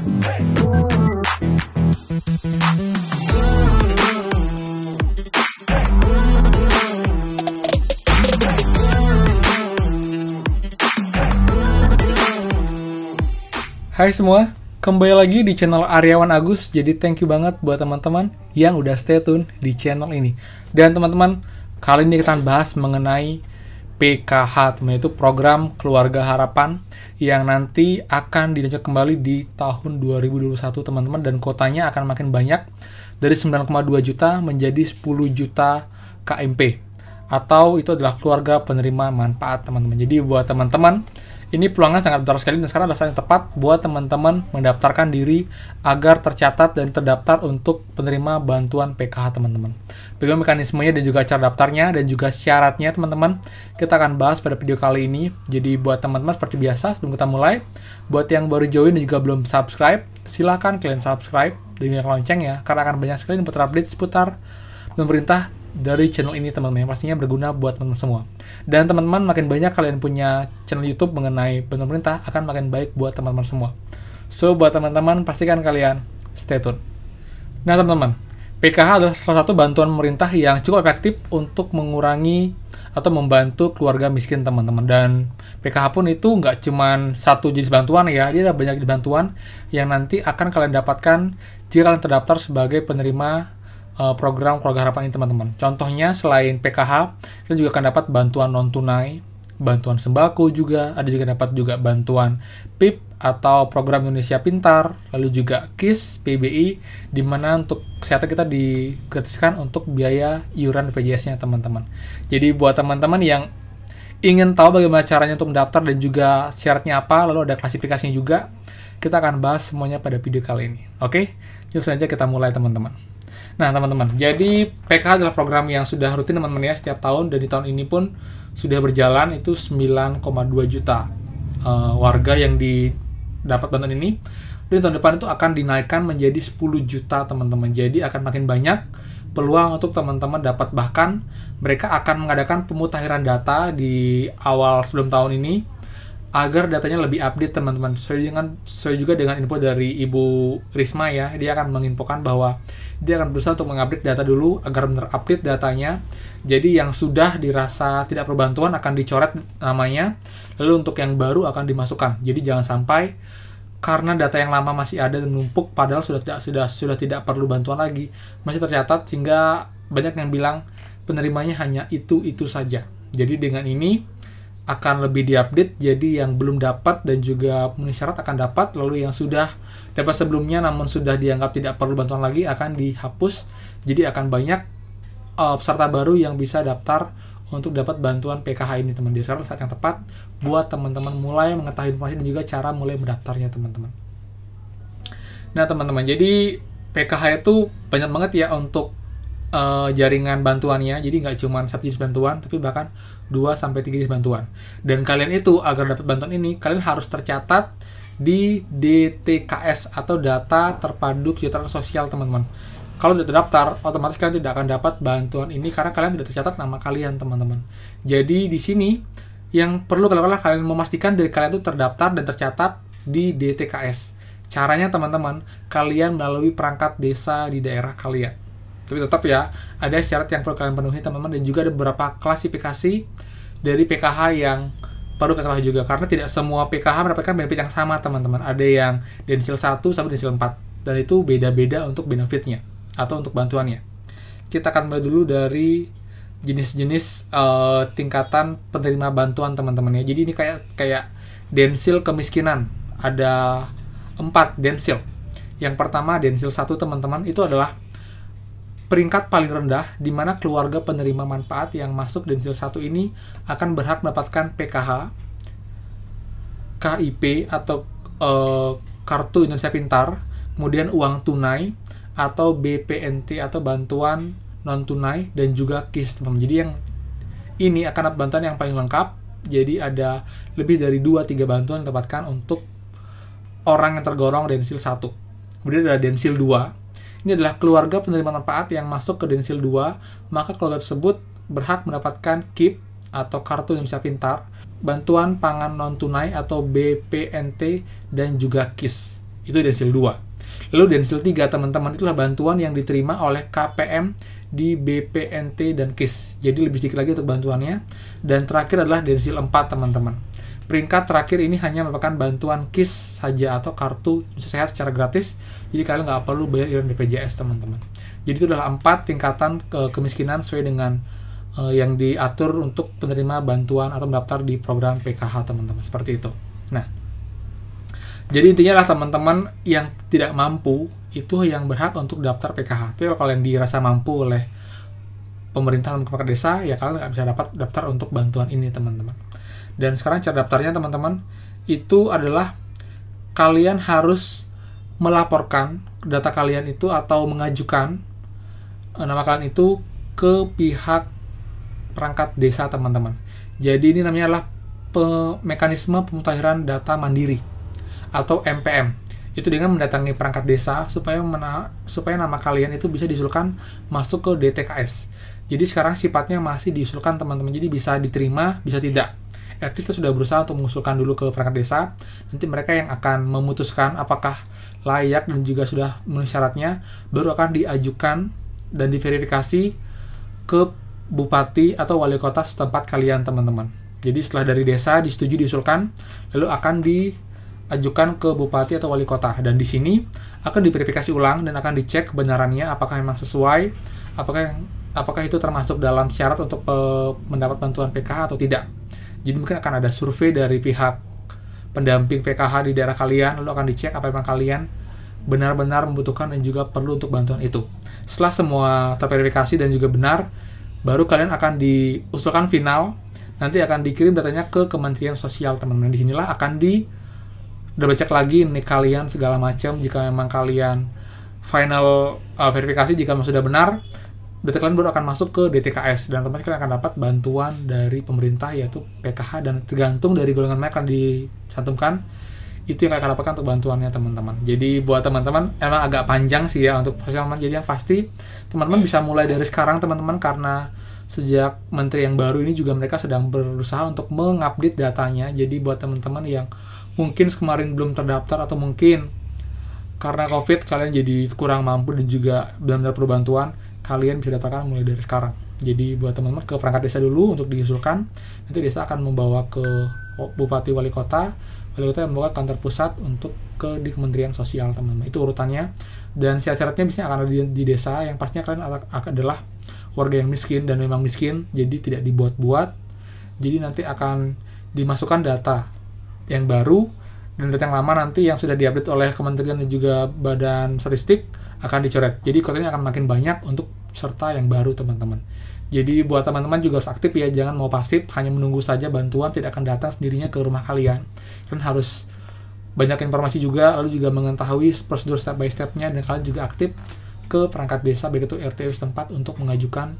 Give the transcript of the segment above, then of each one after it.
Hai semua, kembali lagi di channel Aryawan Agus. Jadi thank you banget buat teman-teman yang udah stay tune di channel ini. Dan teman-teman, kali ini kita akan bahas mengenai PKH, yaitu Program Keluarga Harapan yang nanti akan dilanjut kembali di tahun 2021 teman-teman, dan kuotanya akan makin banyak dari 9,2 juta menjadi 10 juta KMP, atau itu adalah keluarga penerima manfaat teman-teman. Jadi buat teman-teman, ini peluangnya sangat besar sekali, dan sekarang adalah saat yang tepat buat teman-teman mendaftarkan diri agar tercatat dan terdaftar untuk penerima bantuan PKH teman-teman. Bagaimana mekanismenya dan juga cara daftarnya dan juga syaratnya teman-teman, kita akan bahas pada video kali ini. Jadi buat teman-teman seperti biasa, sebelum kita mulai, buat yang baru join dan juga belum subscribe, silahkan kalian subscribe dengan lonceng ya, karena akan banyak sekali info terupdate seputar pemerintah dari channel ini teman-teman, yang pastinya berguna buat teman-teman semua. Dan teman-teman, makin banyak kalian punya channel YouTube mengenai pemerintah, akan makin baik buat teman-teman semua. So, buat teman-teman, pastikan kalian stay tune. Nah teman-teman, PKH adalah salah satu bantuan pemerintah yang cukup efektif untuk mengurangi atau membantu keluarga miskin teman-teman. Dan PKH pun itu nggak cuma satu jenis bantuan ya, dia ada banyak jenis bantuan yang nanti akan kalian dapatkan jika kalian terdaftar sebagai penerima program Keluarga Harapan ini teman-teman. Contohnya selain PKH, kita juga akan dapat bantuan non-tunai, bantuan sembako juga, ada juga dapat juga bantuan PIP atau Program Indonesia Pintar, lalu juga KIS, PBI, di mana untuk kesehatan kita digratiskan untuk biaya iuran BPJS-nya teman-teman. Jadi buat teman-teman yang ingin tahu bagaimana caranya untuk mendaftar dan juga syaratnya apa, lalu ada klasifikasinya juga, kita akan bahas semuanya pada video kali ini. Oke? Langsung saja kita mulai teman-teman. Nah teman-teman, jadi PKH adalah program yang sudah rutin teman-teman ya setiap tahun, dan di tahun ini pun sudah berjalan itu 9,2 juta warga yang didapat bantuan ini. Dan tahun depan itu akan dinaikkan menjadi 10 juta teman-teman. Jadi akan makin banyak peluang untuk teman-teman dapat, bahkan mereka akan mengadakan pemutahiran data di awal sebelum tahun ini agar datanya lebih update teman-teman. Sesuai juga dengan info dari Ibu Risma ya, dia akan menginfokan bahwa dia akan berusaha untuk mengupdate data dulu agar benar update datanya. Jadi yang sudah dirasa tidak perlu bantuan akan dicoret namanya, lalu untuk yang baru akan dimasukkan. Jadi jangan sampai karena data yang lama masih ada dan menumpuk padahal sudah tidak perlu bantuan lagi, masih tercatat sehingga banyak yang bilang penerimanya hanya itu saja. Jadi dengan ini akan lebih diupdate, jadi yang belum dapat dan juga memenuhi syarat akan dapat, lalu yang sudah dapat sebelumnya namun sudah dianggap tidak perlu bantuan lagi akan dihapus. Jadi akan banyak peserta baru yang bisa daftar untuk dapat bantuan PKH ini teman-teman. Sekarang saat yang tepat buat teman-teman mulai mengetahui informasi dan juga cara mulai mendaftarnya teman-teman. Nah teman-teman, jadi PKH itu banyak banget ya untuk jaringan bantuannya. Jadi nggak cuma satu jenis bantuan, tapi bahkan 2-3 jenis bantuan. Dan kalian itu agar dapat bantuan ini, kalian harus tercatat di DTKS atau Data Terpadu Kesejahteraan Sosial teman-teman. Kalau sudah terdaftar, otomatis kalian tidak akan dapat bantuan ini karena kalian tidak tercatat nama kalian teman-teman. Jadi di sini yang perlu kalian lakukan, kalian memastikan diri kalian itu terdaftar dan tercatat di DTKS. Caranya teman-teman, kalian melalui perangkat desa di daerah kalian. Tapi tetap ya, ada syarat yang perlu kalian penuhi teman-teman, dan juga ada beberapa klasifikasi dari PKH yang perlu kalian ketahui juga, karena tidak semua PKH mendapatkan benefit yang sama teman-teman. Ada yang densil 1 sampai densil 4, dan itu beda-beda untuk benefitnya atau untuk bantuannya. Kita akan mulai dulu dari jenis-jenis tingkatan penerima bantuan teman-teman ya. Jadi ini kayak densil kemiskinan, ada 4 densil. Yang pertama densil 1 teman-teman, itu adalah peringkat paling rendah, di mana keluarga penerima manfaat yang masuk densil 1 ini akan berhak mendapatkan PKH, KIP atau Kartu Indonesia Pintar, kemudian uang tunai atau BPNT atau bantuan non tunai, dan juga KIS teman-teman. Jadi yang ini akan dapat bantuan yang paling lengkap. Jadi ada lebih dari 2-3 bantuan yang didapatkan untuk orang yang tergolong densil 1. Kemudian ada densil 2. Ini adalah keluarga penerima manfaat yang masuk ke densil 2, maka keluarga tersebut berhak mendapatkan KIP atau Kartu Indonesia Pintar, bantuan pangan non-tunai atau BPNT, dan juga KIS. Itu densil 2. Lalu densil 3, teman-teman, itulah bantuan yang diterima oleh KPM di BPNT dan KIS. Jadi lebih sedikit lagi untuk bantuannya. Dan terakhir adalah densil 4, teman-teman. Peringkat terakhir ini hanya merupakan bantuan KIS saja atau kartu sehat secara gratis. Jadi kalian nggak perlu bayar iuran BPJS, teman-teman. Jadi itu adalah 4 tingkatan kemiskinan sesuai dengan yang diatur untuk penerima bantuan atau mendaftar di program PKH, teman-teman. Seperti itu. Nah, jadi intinya lah teman-teman yang tidak mampu itu yang berhak untuk daftar PKH. Tapi kalau kalian dirasa mampu oleh pemerintah dan perangkat desa, ya kalian nggak bisa dapat daftar untuk bantuan ini, teman-teman. Dan sekarang cara daftarnya, teman-teman, itu adalah kalian harus melaporkan data kalian itu atau mengajukan nama kalian itu ke pihak perangkat desa, teman-teman. Jadi ini namanya adalah mekanisme pemutakhiran data mandiri atau MPM. Itu dengan mendatangi perangkat desa supaya nama kalian itu bisa diusulkan masuk ke DTKS. Jadi sekarang sifatnya masih diusulkan, teman-teman. Jadi bisa diterima, bisa tidak. Kita sudah berusaha untuk mengusulkan dulu ke perangkat desa. Nanti mereka yang akan memutuskan apakah layak dan juga sudah memenuhi syaratnya, baru akan diajukan dan diverifikasi ke bupati atau wali kota setempat kalian, teman-teman. Jadi setelah dari desa disetujui diusulkan, lalu akan diajukan ke bupati atau wali kota, dan di sini akan diverifikasi ulang dan akan dicek kebenarannya apakah memang sesuai, apakah itu termasuk dalam syarat untuk mendapat bantuan PKH atau tidak. Jadi mungkin akan ada survei dari pihak pendamping PKH di daerah kalian, lalu akan dicek apa memang kalian benar-benar membutuhkan dan juga perlu untuk bantuan itu. Setelah semua terverifikasi dan juga benar, baru kalian akan diusulkan final, nanti akan dikirim datanya ke Kementerian Sosial, teman-teman. Di sinilah akan double check lagi nih kalian segala macam. Jika memang kalian final verifikasi, jika memang sudah benar, data kalian baru akan masuk ke DTKS, dan otomatis kalian akan dapat bantuan dari pemerintah yaitu PKH, dan tergantung dari golongan mana akan dicantumkan, itu yang akan dapatkan untuk bantuannya, teman-teman. Jadi buat teman-teman emang agak panjang sih ya untuk proses. Jadi yang pasti teman-teman bisa mulai dari sekarang, teman-teman, karena sejak menteri yang baru ini juga mereka sedang berusaha untuk mengupdate datanya. Jadi buat teman-teman yang mungkin kemarin belum terdaftar atau mungkin karena COVID kalian jadi kurang mampu dan juga benar-benar perlu bantuan, kalian bisa daftarkan mulai dari sekarang. Jadi buat teman-teman ke perangkat desa dulu untuk diusulkan, nanti desa akan membawa ke bupati wali kota yang membawa kantor pusat untuk di Kementerian Sosial, teman-teman. Itu urutannya, dan syarat-syaratnya biasanya akan ada di desa. Yang pastinya kalian adalah warga yang miskin dan memang miskin, jadi tidak dibuat-buat. Jadi nanti akan dimasukkan data yang baru, dan data yang lama nanti yang sudah diupdate oleh kementerian dan juga badan statistik akan dicoret. Jadi kotanya akan makin banyak untuk serta yang baru, teman-teman. Jadi buat teman-teman juga harus aktif ya, jangan mau pasif, hanya menunggu saja bantuan tidak akan datang sendirinya ke rumah kalian. Kalian harus banyak informasi juga, lalu juga mengetahui prosedur step by step-nya, dan kalian juga aktif ke perangkat desa, baik itu RT setempat, untuk mengajukan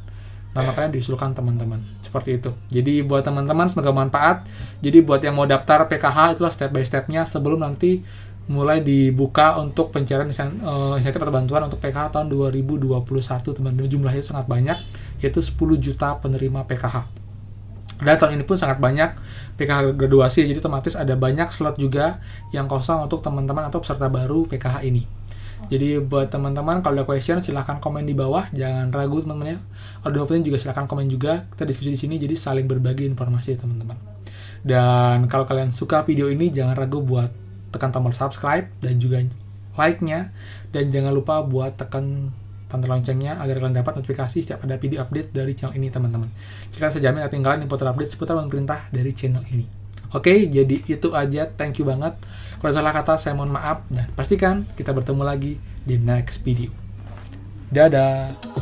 nama kalian diusulkan, teman-teman. Seperti itu. Jadi buat teman-teman semoga bermanfaat. Jadi buat yang mau daftar PKH, itulah step by step-nya sebelum nanti mulai dibuka untuk pencairan insentif atau bantuan untuk PKH tahun 2021, teman-teman. Jumlahnya sangat banyak, yaitu 10 juta penerima PKH. Dan tahun ini pun sangat banyak PKH graduasi, jadi otomatis ada banyak slot juga yang kosong untuk teman-teman atau peserta baru PKH ini. Jadi buat teman-teman kalau ada question silahkan komen di bawah, jangan ragu teman-teman ya. Kalau ada opini juga silahkan komen juga, kita diskusi di sini, jadi saling berbagi informasi, teman-teman. Dan kalau kalian suka video ini jangan ragu buat tekan tombol subscribe dan juga like-nya, dan jangan lupa buat tekan tanda loncengnya agar kalian dapat notifikasi setiap ada video update dari channel ini, teman-teman. Jika saya jamin ketinggalan info terupdate seputar pemerintah dari channel ini. Oke, jadi itu aja. Thank you banget. Kalau salah kata saya mohon maaf, dan pastikan kita bertemu lagi di next video. Dadah.